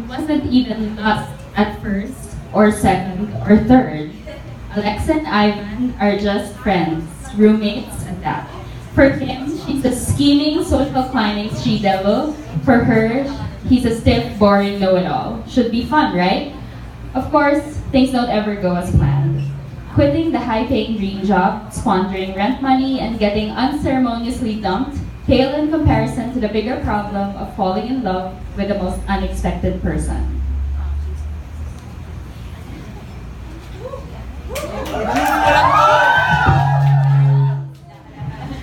wasn't even lust at first, or second, or third. Alexa and Ivan are just friends, roommates at that. For him, she's a scheming, social climbing she-devil. For her, he's a stiff, boring know-it-all. Should be fun, right? Of course, things don't ever go as planned. Quitting the high-paying dream job, squandering rent money, and getting unceremoniously dumped pale in comparison to the bigger problem of falling in love with the most unexpected person.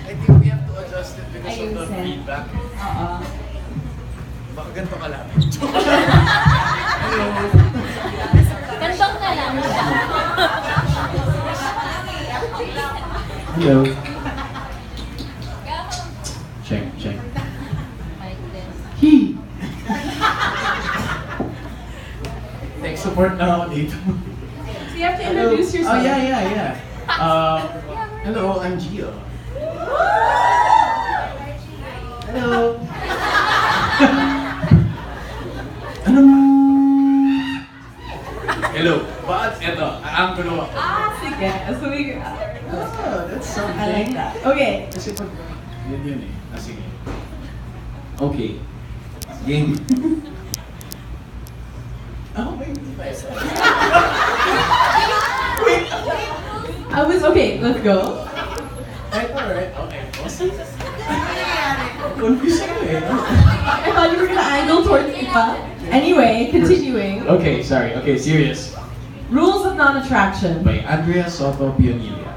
I think we have to adjust it because of the Ayusin. feedback. Baka ganito ka lang. Gantong na lang. Hello. Check, check. He. Thanks, support na ako dito. So you have to introduce yourself. Oh, yeah. Hello, I'm Gio. Hello. Ano? Hello. But eto, ang gulo. Sige. So we... Oh, that's something. I like that. Okay. Kasi pag... Yun eh. Sige. Okay. Game. Oh, wait. I was... Okay, let's go. Alright. Okay. Confused ako eh. I thought you were gonna angle towards me, pa. Anyway, continuing. Okay, sorry. Okay, serious. Rules of non-attraction. By Andrea Soto-Pionilla.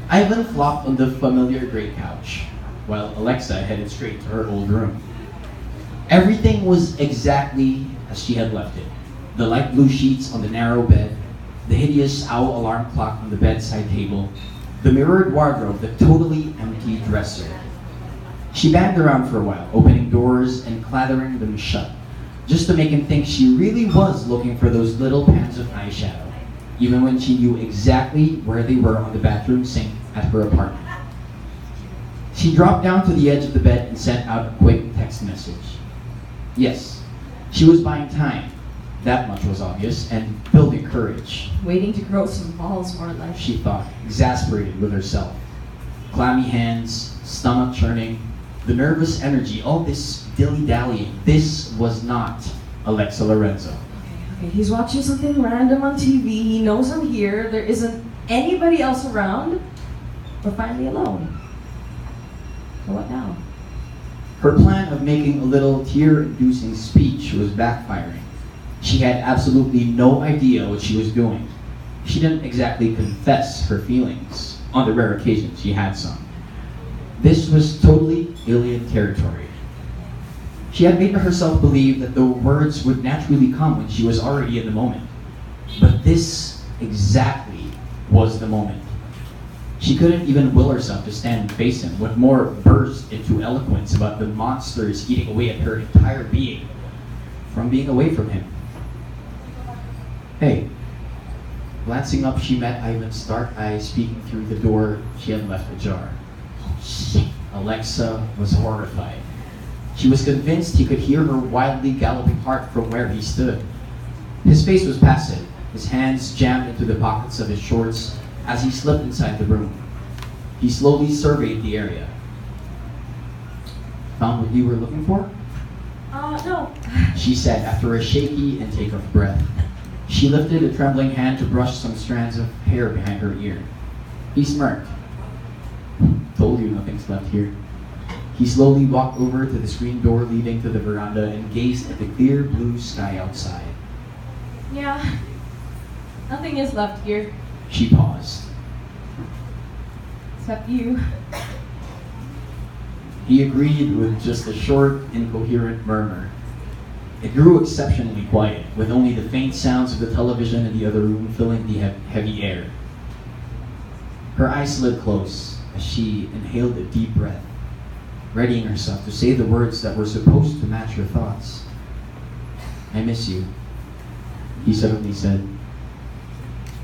Ivan flopped on the familiar gray couch, while Alexa headed straight to her old room. Everything was exactly as she had left it. The light blue sheets on the narrow bed, the hideous owl alarm clock on the bedside table, the mirrored wardrobe, the totally empty dresser. She banged around for a while, opening doors and clattering them shut, just to make him think she really was looking for those little pans of eyeshadow, even when she knew exactly where they were on the bathroom sink at her apartment. She dropped down to the edge of the bed and sent out a quick text message. Yes, she was buying time. That much was obvious, and building courage, Waiting to grow some balls, more like. she thought, exasperated with herself. Clammy hands, stomach churning, the nervous energy, all this dilly-dallying. This was not Alexa Lorenzo. Okay, he's watching something random on TV. He knows I'm here. There isn't anybody else around. We're finally alone. So what now? Her plan of making a little tear-inducing speech was backfiring. She had absolutely no idea what she was doing. She didn't exactly confess her feelings, on the rare occasion she had some. This was totally alien territory. She had made herself believe that the words would naturally come when she was already in the moment. But this exactly was the moment. She couldn't even will herself to stand and face him, what more burst into eloquence about the monsters eating away at her entire being from being away from him. Hey. Glancing up, she met Ivan's dark eyes peeking through the door she had left ajar. Oh, shit. Alexa was horrified. She was convinced he could hear her wildly galloping heart from where he stood. His face was passive, his hands jammed into the pockets of his shorts as he slipped inside the room. He slowly surveyed the area. Found what you were looking for? No. She said after a shaky intake of breath. She lifted a trembling hand to brush some strands of hair behind her ear. He smirked. Told you nothing's left here. He slowly walked over to the screen door leading to the veranda and gazed at the clear blue sky outside. Yeah. Nothing is left here. She paused. Except you. He agreed with just a short, incoherent murmur. It grew exceptionally quiet, with only the faint sounds of the television in the other room filling the heavy air. Her eyes slid close as she inhaled a deep breath, readying herself to say the words that were supposed to match her thoughts. I miss you, he suddenly said.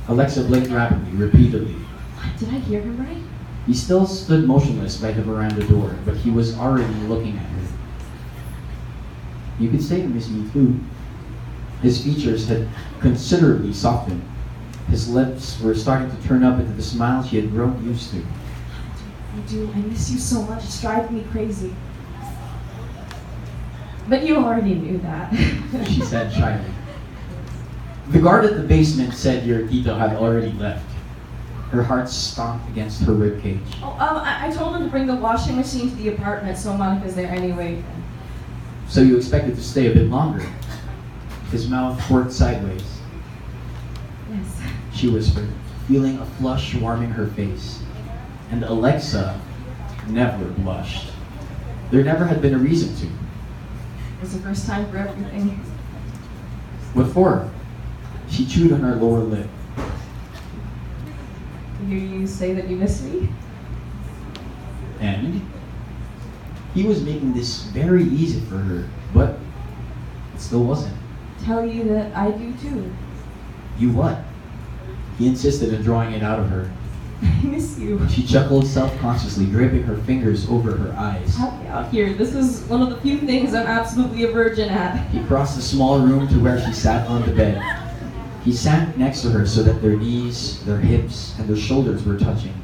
Alexa blinked rapidly, repeatedly. What? Did I hear him right? He still stood motionless by the veranda door, but he was already looking at her. You could say he missed me too. His features had considerably softened. His lips were starting to turn up into the smile she had grown used to. I do. I miss you so much. It's driving me crazy. But you already knew that. She said shyly. The guard at the basement said your tito had already left. Her heart stomped against her ribcage. Oh, I told him to bring the washing machine to the apartment, so Monica's there anyway. So you expected to stay a bit longer? His mouth worked sideways. Yes. She whispered, feeling a flush warming her face. And Alexa never blushed. There never had been a reason to. It was the first time for everything. What for? She chewed on her lower lip. To hear you say that you miss me? And he was making this very easy for her, but it still wasn't. Tell you that I do too. You what? He insisted in drawing it out of her. I miss you. She chuckled self-consciously, gripping her fingers over her eyes. Help me out here. This is one of the few things I'm absolutely a virgin at. He crossed the small room to where she sat on the bed. He sat next to her so that their knees, their hips, and their shoulders were touching.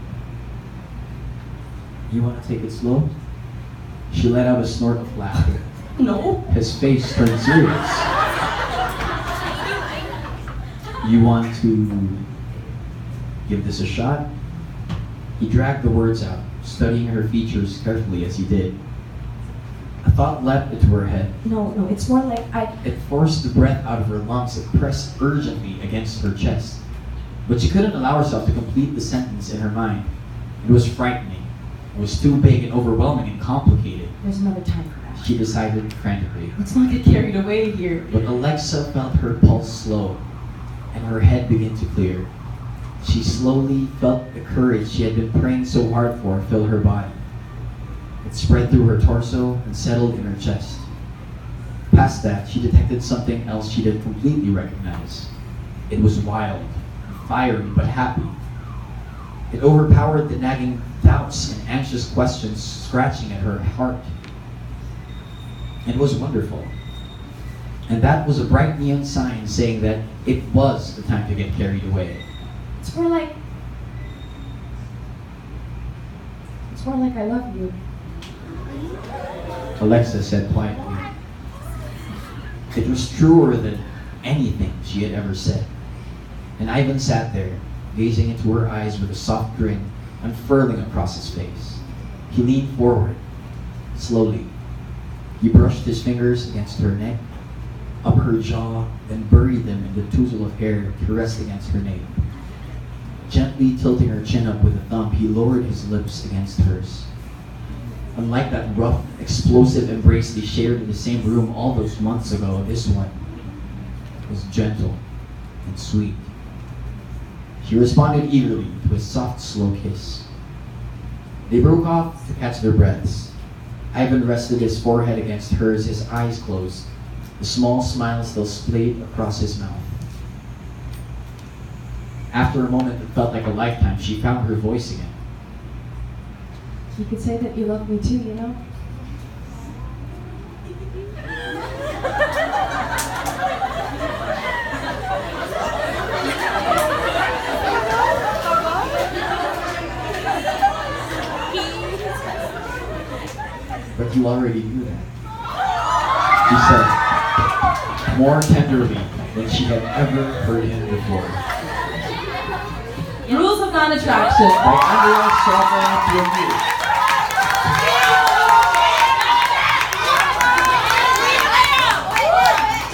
You want to take it slow? She let out a snort of laughter. No. His face turned serious. You want to give this a shot? He dragged the words out, studying her features carefully as he did. A thought leapt into her head. No, it's more like It forced the breath out of her lungs. It pressed urgently against her chest. But she couldn't allow herself to complete the sentence in her mind. It was frightening. It was too big and overwhelming and complicated. There's another time for that. She decided frantically. Let's not get carried away here. But Alexa felt her pulse slow, and her head began to clear. She slowly felt the courage she had been praying so hard for fill her body. It spread through her torso and settled in her chest. Past that, she detected something else she didn't completely recognize. It was wild, fiery, but happy. It overpowered the nagging doubts and anxious questions scratching at her heart. It was wonderful. And that was a bright neon sign saying that it was the time to get carried away. It's more like I love you. Alexa said quietly. It was truer than anything she had ever said. And Ivan sat there, gazing into her eyes with a soft grin unfurling across his face. He leaned forward, slowly. He brushed his fingers against her neck, up her jaw, then buried them in the tousle of hair to rest against her nape. Gently tilting her chin up with a thumb, he lowered his lips against hers. Unlike that rough, explosive embrace they shared in the same room all those months ago, this one was gentle and sweet. She responded eagerly to a soft, slow kiss. They broke off to catch their breaths. Ivan rested his forehead against hers, his eyes closed, the small smile still splayed across his mouth. After a moment that felt like a lifetime, she found her voice again. You could say that you love me too, you know? But you already knew that. She said, more tenderly than she had ever heard him before. Rules of non-attraction. By Andrea, Soto-Pionilla.